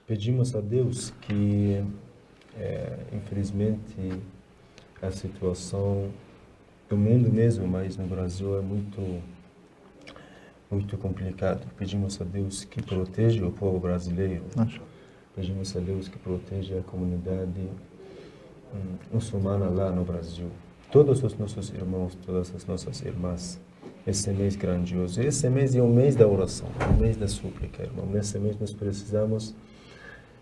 Pedimos a Deus que, infelizmente, a situação do mundo mesmo, mas no Brasil é muito complicado. Pedimos a Deus que proteja o povo brasileiro. Pedimos a Deus que proteja a comunidade muçulmana lá no Brasil. Todos os nossos irmãos, todas as nossas irmãs. Esse mês grandioso. Esse mês é o mês da oração, o mês da súplica, irmão. Nesse mês nós precisamos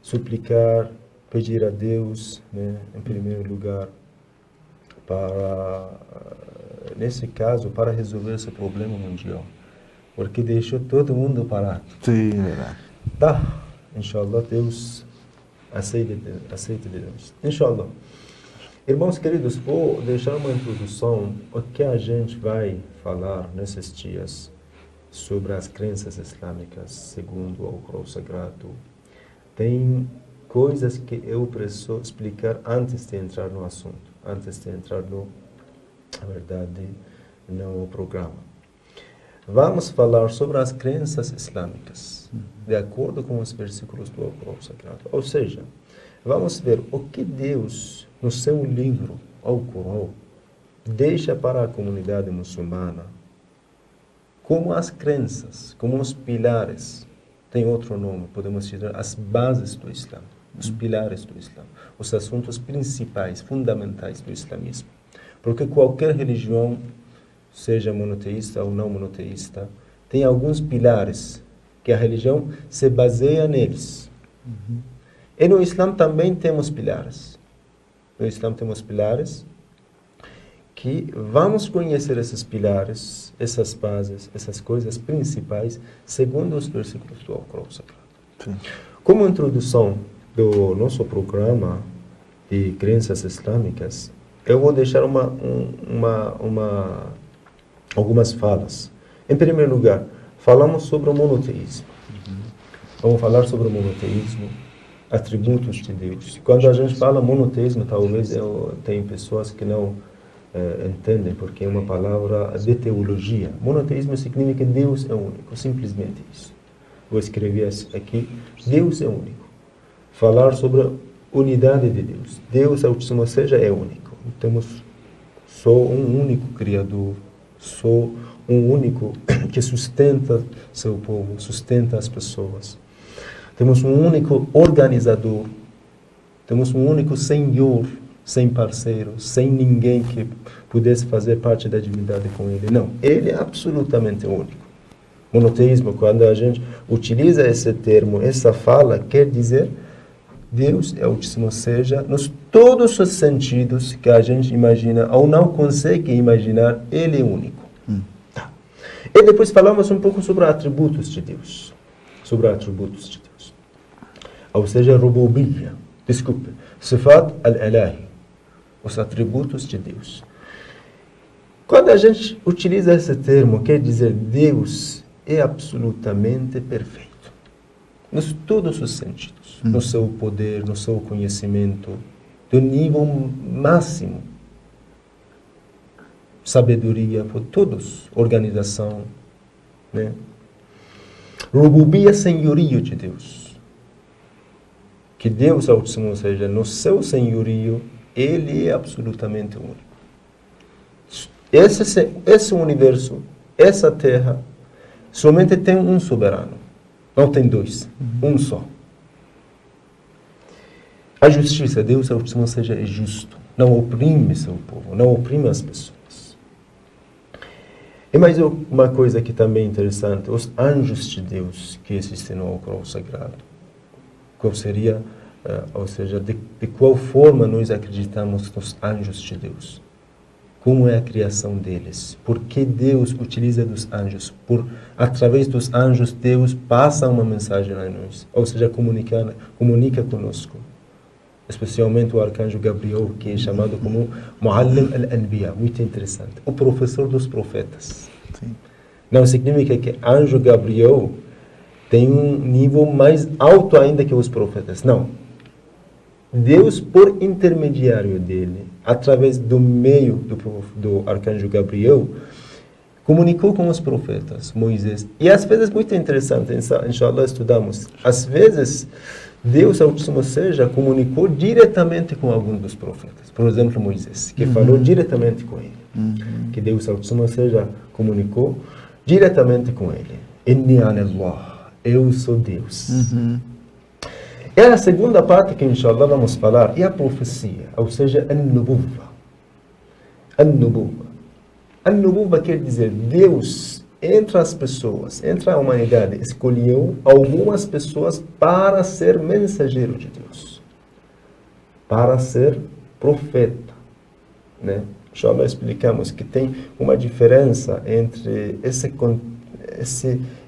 suplicar, pedir a Deus, né, em primeiro lugar, para, nesse caso, para resolver esse problema mundial. Porque deixou todo mundo parado. Sim, é verdade. Tá, inshallah, Deus aceita de Deus. Inshallah. Irmãos queridos, vou deixar uma introdução, o que a gente vai falar nesses dias sobre as crenças islâmicas, segundo o Alcorão Sagrado. Tem coisas que eu preciso explicar antes de entrar no assunto, antes de entrar na verdade, no programa. Vamos falar sobre as crenças islâmicas, de acordo com os versículos do Alcorão Sagrado. Ou seja, vamos ver o que Deus, no seu livro, Alcorão, deixa para a comunidade muçulmana como as crenças, como os pilares. Tem outro nome, podemos dizer as bases do Islã, os pilares do Islã, os assuntos principais, fundamentais do islamismo. Porque qualquer religião, seja monoteísta ou não monoteísta, tem alguns pilares que a religião se baseia neles. E no Islã também temos pilares. No Islã temos pilares que vamos conhecer esses pilares, essas bases, essas coisas principais, segundo os versículos do Alcorão Sagrado. Como introdução do nosso programa de crenças islâmicas, eu vou deixar algumas falas. Em primeiro lugar, falamos sobre o monoteísmo. Vamos falar sobre o monoteísmo, atributos de Deus. Quando a gente fala monoteísmo, talvez tem pessoas que não entendem, porque é uma palavra de teologia. Monoteísmo significa que Deus é único, simplesmente isso. Vou escrever aqui, Deus é único. Falar sobre a unidade de Deus. Deus, Altíssimo seja, é único. Temos só um único Criador, só um único que sustenta seu povo, sustenta as pessoas. Temos um único organizador, temos um único Senhor, sem parceiro, sem ninguém que pudesse fazer parte da divindade com Ele. Não, Ele é absolutamente único. Monoteísmo, quando a gente utiliza esse termo, essa fala, quer dizer Deus é Altíssimo seja, nos todos os sentidos que a gente imagina ou não consegue imaginar, Ele é único. E depois falamos um pouco sobre atributos de Deus. Sobre atributos de Deus. Ou seja, rububiyya. Desculpe. Sifat al-ilahi. Os atributos de Deus. Quando a gente utiliza esse termo, quer dizer Deus é absolutamente perfeito. Nos todos os sentidos. No seu poder, no seu conhecimento, do nível máximo. Sabedoria por todos, organização, né? Rububiyya, senhorio de Deus. Que Deus, Altíssimo seja, no seu senhorio, Ele é absolutamente único. Esse universo, essa terra, somente tem um soberano. Não tem dois, um só. A justiça, Deus, Altíssimo seja, é justo. Não oprime seu povo, não oprime as pessoas. E mais uma coisa que também é interessante, os anjos de Deus que existem no Alcorão Sagrado. Qual seria, ou seja, de qual forma nós acreditamos nos anjos de Deus? Como é a criação deles? Por que Deus utiliza dos anjos? Através dos anjos, Deus passa uma mensagem a nós, ou seja, comunica conosco. Especialmente o arcanjo Gabriel, que é chamado como Muallim al-Anbiya, muito interessante, o professor dos profetas. Sim. Não significa que anjo Gabriel tem um nível mais alto ainda que os profetas, não. Deus, por intermediário dele, através do meio do arcanjo Gabriel, comunicou com os profetas, Moisés. E às vezes, muito interessante, inshallah estudamos, às vezes Deus Altíssimo Seja comunicou diretamente com algum dos profetas. Por exemplo, Moisés, que falou diretamente com ele. Que Deus Altíssimo Seja comunicou diretamente com ele. Inni ana Allah, eu sou Deus. E a segunda parte que, inshallah, vamos falar é a profecia, ou seja, An-Nubuwwa. An-Nubuwwa. An-Nubuwwa quer dizer Deus, entre as pessoas, entre a humanidade, escolheu algumas pessoas para ser mensageiro de Deus, para ser profeta, né? Inshallah explicamos que tem uma diferença entre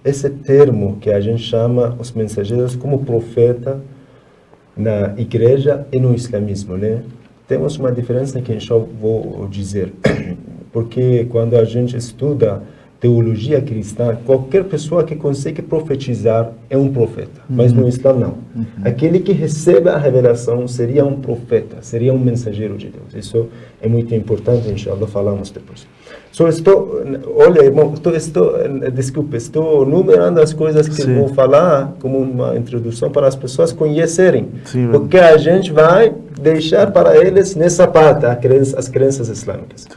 esse termo que a gente chama os mensageiros como profeta na igreja e no islamismo, né? Temos uma diferença que inshallah vou dizer, porque quando a gente estuda teologia cristã, qualquer pessoa que consegue profetizar é um profeta, mas no Islã não. Aquele que recebe a revelação seria um profeta, seria um mensageiro de Deus. Isso é muito importante, inshallah, falamos depois. Olha, irmão, estou numerando as coisas que vou falar como uma introdução para as pessoas conhecerem, porque a gente vai deixar para eles nessa parte as crenças islâmicas.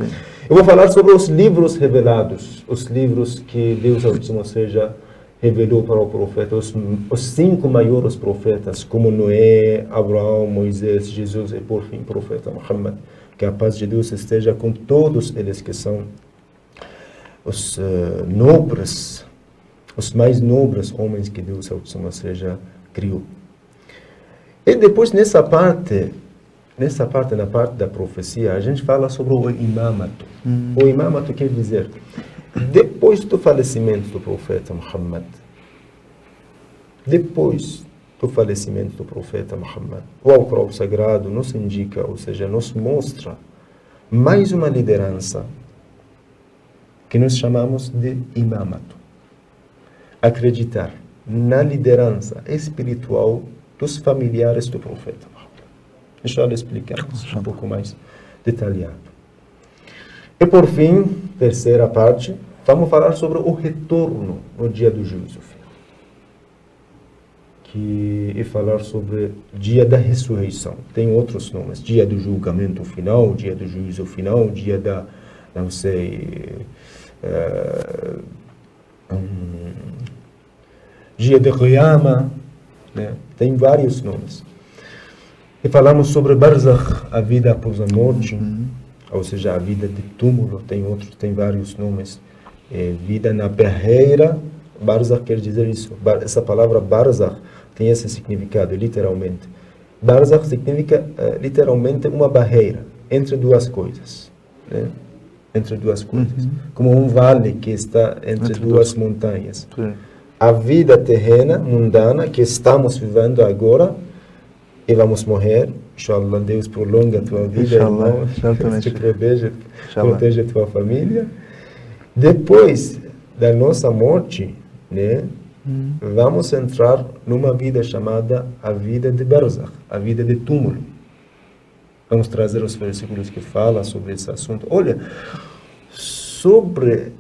Eu vou falar sobre os livros revelados, os livros que Deus Altíssimo Seja revelou para o profeta, os 5 maiores profetas, como Noé, Abraão, Moisés, Jesus e, por fim, o profeta Muhammad. Que a paz de Deus esteja com todos eles que são os nobres, os mais nobres homens que Deus Altíssimo Seja criou. E depois, na parte da profecia, a gente fala sobre o imamato. O imamato quer dizer, depois do falecimento do profeta Muhammad, o Alcorão Sagrado nos indica, ou seja, nos mostra mais uma liderança que nós chamamos de imamato. Acreditar na liderança espiritual dos familiares do profeta Muhammad. Deixa eu explicar um pouco mais detalhado. E por fim, terceira parte, vamos falar sobre o retorno no dia do juízo final. E falar sobre o dia da ressurreição. Tem outros nomes, dia do julgamento final, dia do juízo final, dia da, não sei, dia de Qiyamah, né? Tem vários nomes. E falamos sobre Barzakh, a vida após a morte, ou seja, a vida de túmulo, tem vários nomes. Vida na barreira, Barzakh quer dizer isso. Essa palavra Barzakh tem esse significado, literalmente. Barzakh significa, literalmente, uma barreira entre duas coisas. Né? Entre duas coisas. Como um vale que está entre duas montanhas. A vida terrena, mundana, que estamos vivendo agora, e vamos morrer. Inshallah, Deus prolonga a tua vida, irmão. Te proteja a tua família. Depois da nossa morte, né, vamos entrar numa vida chamada a vida de Barzakh, a vida de túmulo. Vamos trazer os versículos que falam sobre esse assunto. Olha, sobre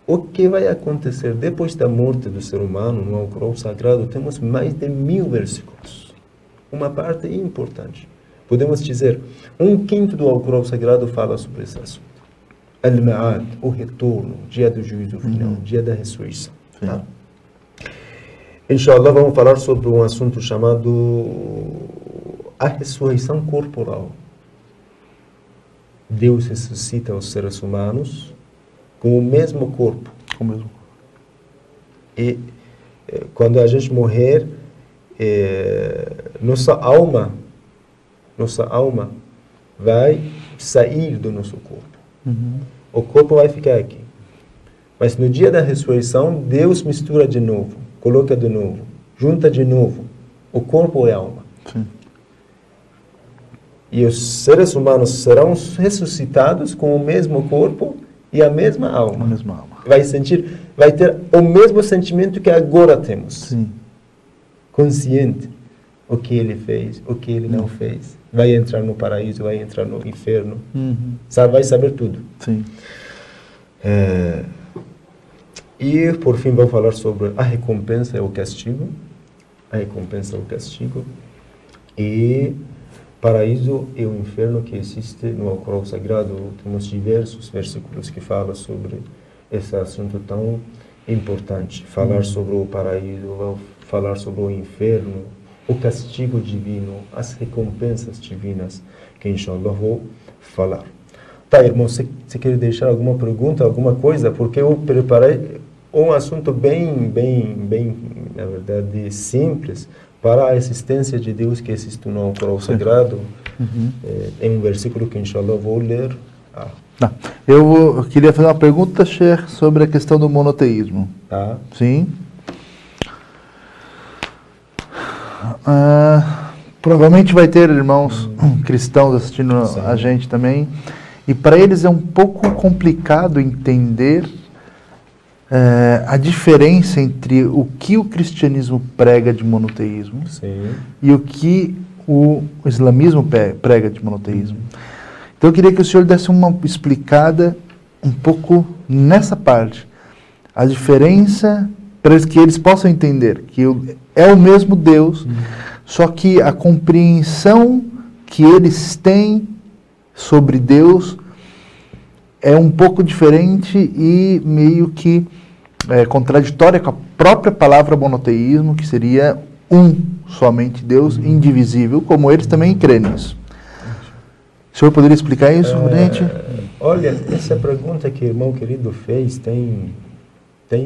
o que vai acontecer depois da morte do ser humano no Alcorão Sagrado, temos mais de 1000 versículos. Uma parte importante. Podemos dizer, 1/5 do Alcorão Sagrado fala sobre esse assunto. Al-Ma'ad, o retorno, dia do juízo final, dia da ressurreição. Tá? Inshallah, vamos falar sobre um assunto chamado a ressurreição corporal. Deus ressuscita os seres humanos com o mesmo corpo. E quando a gente morrer, nossa alma vai sair do nosso corpo. O corpo vai ficar aqui. Mas no dia da ressurreição, Deus mistura de novo, coloca de novo, junta de novo o corpo e a alma. E os seres humanos serão ressuscitados com o mesmo corpo e a mesma alma. Vai ter o mesmo sentimento que agora temos. Consciente. O que ele fez, o que ele não fez. Vai entrar no paraíso, vai entrar no inferno. Vai saber tudo. E, por fim, vou falar sobre a recompensa e o castigo. a recompensa, o castigo, e paraíso e o inferno que existe no Alcorão Sagrado. Temos diversos versículos que falam sobre esse assunto tão importante. Falar sobre o paraíso, falar sobre o inferno, o castigo divino, as recompensas divinas, que inshallah vou falar. Tá, irmão, você quer deixar alguma pergunta, alguma coisa? Porque eu preparei um assunto bem, na verdade, simples, para a existência de Deus que existe no Alcorão Sagrado. Em um versículo que, inshallah, vou ler. Eu queria fazer uma pergunta, Sheikh, sobre a questão do monoteísmo. Tá. Sim. Provavelmente vai ter irmãos cristãos assistindo a gente também. E para eles é um pouco complicado entender a diferença entre o que o cristianismo prega de monoteísmo e o que o islamismo prega de monoteísmo. Então eu queria que o senhor desse uma explicada um pouco nessa parte. A diferença, para que eles possam entender que é o mesmo Deus, só que a compreensão que eles têm sobre Deus é um pouco diferente e meio que contraditória com a própria palavra monoteísmo, que seria somente Deus, indivisível, como eles também creem nisso. O senhor poderia explicar isso para a gente? Olha, essa pergunta que o irmão querido fez tem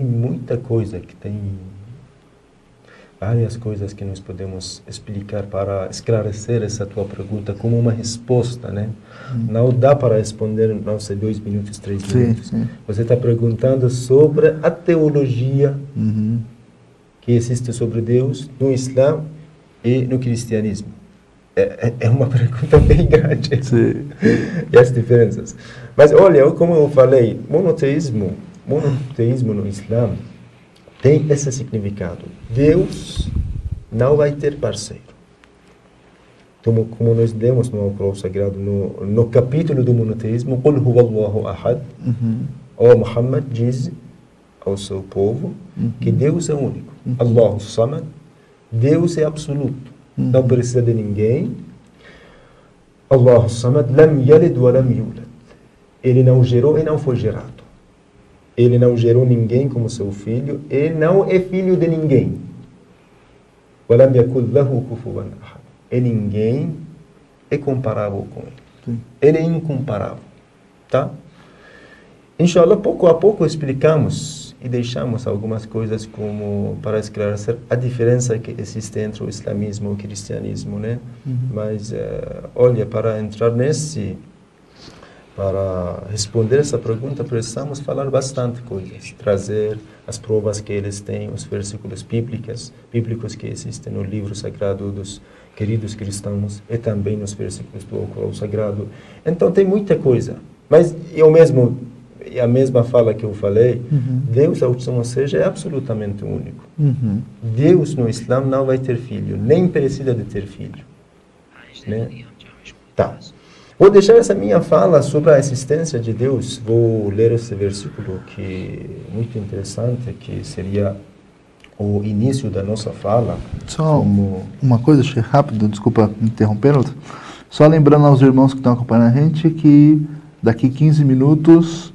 muita coisa, tem várias coisas que nós podemos explicar para esclarecer essa tua pergunta como uma resposta, né? Não dá para responder, não sei, 2 minutos, 3 minutos. Sim. Você está perguntando sobre a teologia que existe sobre Deus no Islã e no cristianismo. É uma pergunta bem grande. Sim. E as diferenças. Mas olha, como eu falei, monoteísmo no Islã tem esse significado. Deus não vai ter parceiro. Como nós demos no Alcorão Sagrado, no capítulo do monoteísmo, قُلْ هُوَ اللَّهُ أَحَدٌ. Ó Muhammad, diz ao seu povo que Deus é único. Allahu Samad, Deus é absoluto. Não precisa de ninguém. Allahu Samad, lam yalid wa lam yulad. Ele não gerou e não foi gerado. Ele não gerou ninguém como seu filho. Ele não é filho de ninguém. وَلَمْ يَكُنْ لَهُ كُفُوًا أَحَدٌ. E ninguém é comparável com ele. Sim. Ele é incomparável. Tá? Inshallah, pouco a pouco explicamos e deixamos algumas coisas como para esclarecer a diferença que existe entre o islamismo e o cristianismo, né? Mas, olha, para entrar para responder essa pergunta, precisamos falar bastante coisas, trazer as provas que eles têm, os versículos bíblicos que existem no livro sagrado dos queridos cristãos e também nos versículos do Alcorão Sagrado. Então tem muita coisa, mas a mesma fala que eu falei, Deus, ou seja, é absolutamente único. Deus no Islã não vai ter filho, nem precisa de ter filho. Né? Tá. Vou deixar essa minha fala sobre a existência de Deus. Vou ler esse versículo que é muito interessante, que seria o início da nossa fala. Só uma coisa, rápido, desculpa interrompê-lo. Só lembrando aos irmãos que estão acompanhando a gente que daqui 15 minutos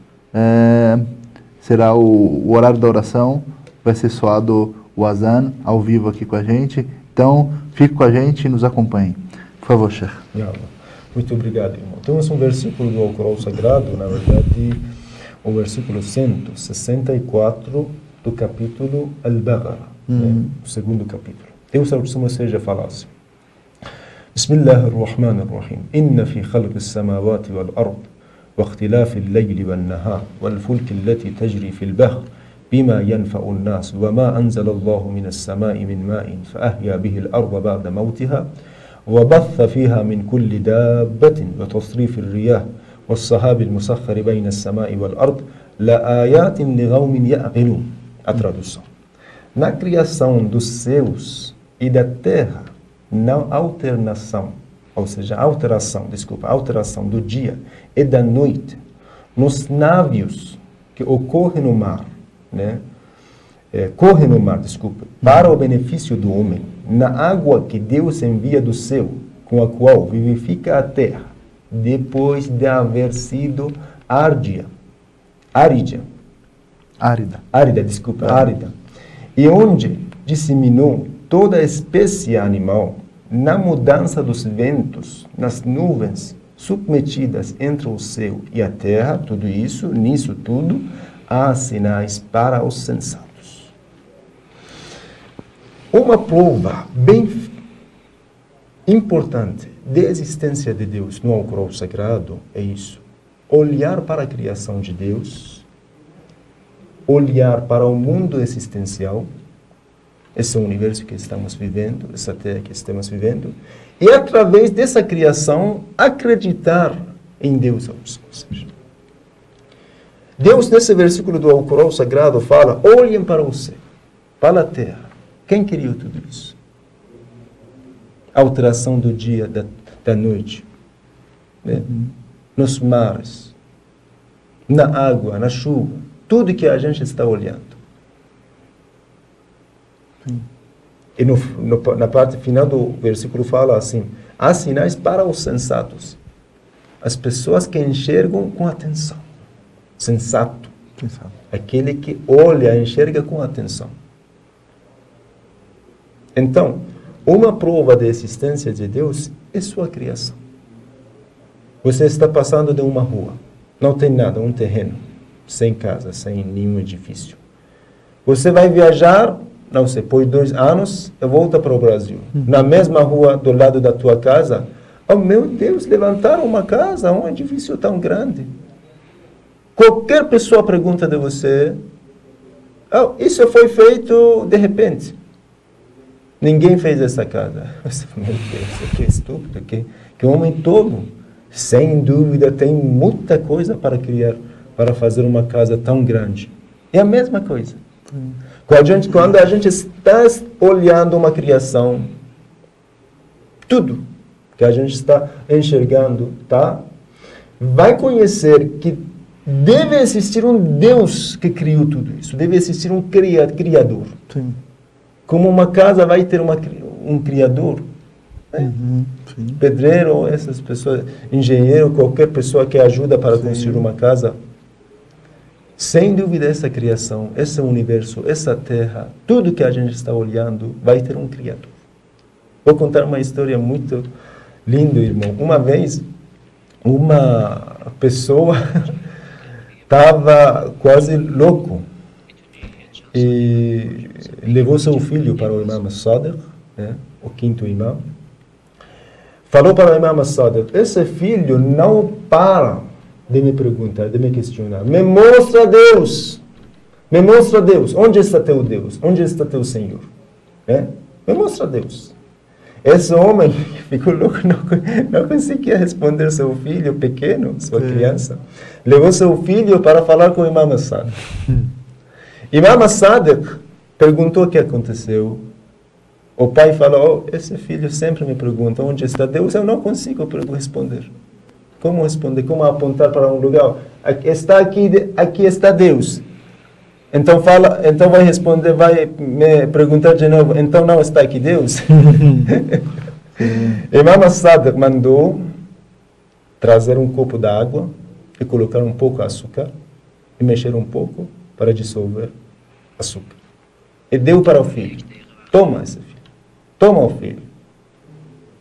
será o horário da oração, vai ser soado o azan ao vivo aqui com a gente. Então, fique com a gente e nos acompanhe. Por favor, Sheikh. Muito obrigado, irmão. Temos um versículo do Alcorão Sagrado, na verdade, o versículo 164 do capítulo Al-Baqarah, o segundo capítulo. Deus abençoe seja falasse. Bismillahirrahmanirrahim. Inna fi khalqis samawati wal ard واختلاف الليل والنهار والفلك التي تجري في البحر بما ينفع الناس وما أنزل الله من السماء من ماء فأحيا به الأرض بعد موتها وبث فيها من كل دابة وتصريف الرياح والسحاب المسخر بين السماء والأرض لآيات لقوم يعقلون. A tradução. Na criação dos céus e da terra, não alteração do dia e da noite, nos navios que ocorrem no mar, né? Para o benefício do homem, na água que Deus envia do céu, com a qual vivifica a terra, depois de haver sido árida, e onde disseminou toda a espécie animal, na mudança dos ventos, nas nuvens, submetidas entre o céu e a terra, tudo isso, nisso tudo, há sinais para os sensatos. Uma prova bem importante da existência de Deus no Alcorão Sagrado é isso. Olhar para a criação de Deus, olhar para o mundo existencial, esse universo que estamos vivendo, essa terra que estamos vivendo, e através dessa criação acreditar em Deus. Deus, nesse versículo do Alcorão Sagrado, fala: olhem para o céu, para a terra. Quem criou tudo isso? A alteração do dia, da noite, né? Nos mares, na água, na chuva, tudo que a gente está olhando. Sim. E na parte final do versículo fala assim: há sinais para os sensatos, as pessoas que enxergam com atenção. Sensato, aquele que olha, enxerga com atenção. Então, uma prova da existência de Deus é sua criação. Você está passando de uma rua, não tem nada, um terreno, sem casa, sem nenhum edifício. Você vai viajar, não sei, por 2 anos e volta para o Brasil. Na mesma rua, do lado da tua casa, oh meu Deus, levantaram uma casa, um edifício tão grande. Qualquer pessoa pergunta de você, oh, isso foi feito de repente. Ninguém fez essa casa. Você fala, meu Deus, que estúpido, que homem tolo. Sem dúvida, tem muita coisa para criar, para fazer uma casa tão grande. É a mesma coisa. Quando a gente está olhando uma criação, tudo que a gente está enxergando, tá? Vai conhecer que deve existir um Deus que criou tudo isso. Deve existir um criador. Sim. Como uma casa vai ter um criador. Né? Pedreiro, essas pessoas, engenheiro, qualquer pessoa que ajuda para construir uma casa. Sem dúvida, essa criação, esse universo, essa terra, tudo que a gente está olhando, vai ter um criador. Vou contar uma história muito linda, irmão. Uma vez, uma pessoa estava quase louco e levou seu filho para o Imam Sadiq, né, o 5º imam. Falou para o Imam Sadiq: esse filho não para de me perguntar, de me questionar. Me mostra Deus. Me mostra Deus. Onde está teu Deus? Onde está teu Senhor? É? Me mostra Deus. Esse homem ficou louco, não conseguia responder seu filho pequeno, sua criança. Levou seu filho para falar com o Imam Sadiq. Imam Sadiq perguntou o que aconteceu. O pai falou: oh, esse filho sempre me pergunta onde está Deus, eu não consigo responder. Como responder? Como apontar para um lugar? Aqui está Deus. Então vai responder, vai me perguntar de novo, então não está aqui Deus? Imam Sadiq mandou trazer um copo de água e colocar um pouco de açúcar e mexer um pouco para dissolver açúcar. E deu para o filho. Toma esse filho. Toma o filho.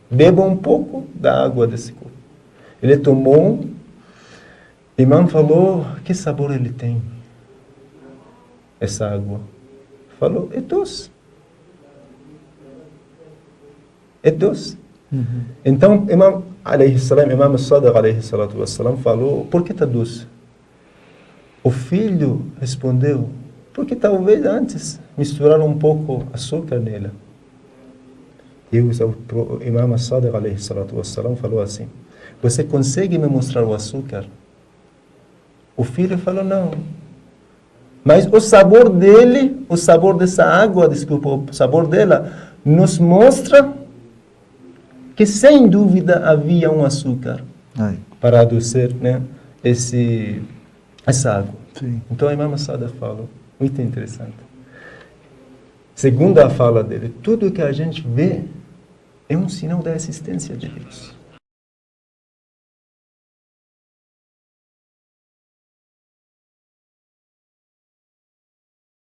Beba um pouco da água desse copo. Ele tomou. O imam falou: que sabor ele tem? Essa água. Falou: é doce. É doce. Então, Imam Sadiq alayhi salatu wassalam falou: por que está doce? O filho respondeu: porque talvez antes misturaram um pouco açúcar nela. E o Imam Sadiq alayhi salatu wassalam falou assim: você consegue me mostrar o açúcar? O filho falou: não. Mas o sabor dele, o sabor dessa água, desculpa, o sabor dela, nos mostra que sem dúvida havia um açúcar para adoçar, né, essa água. Sim. Então, o Imam Sadiq falou, muito interessante. segundo a fala dele, tudo que a gente vê é um sinal da existência de Deus.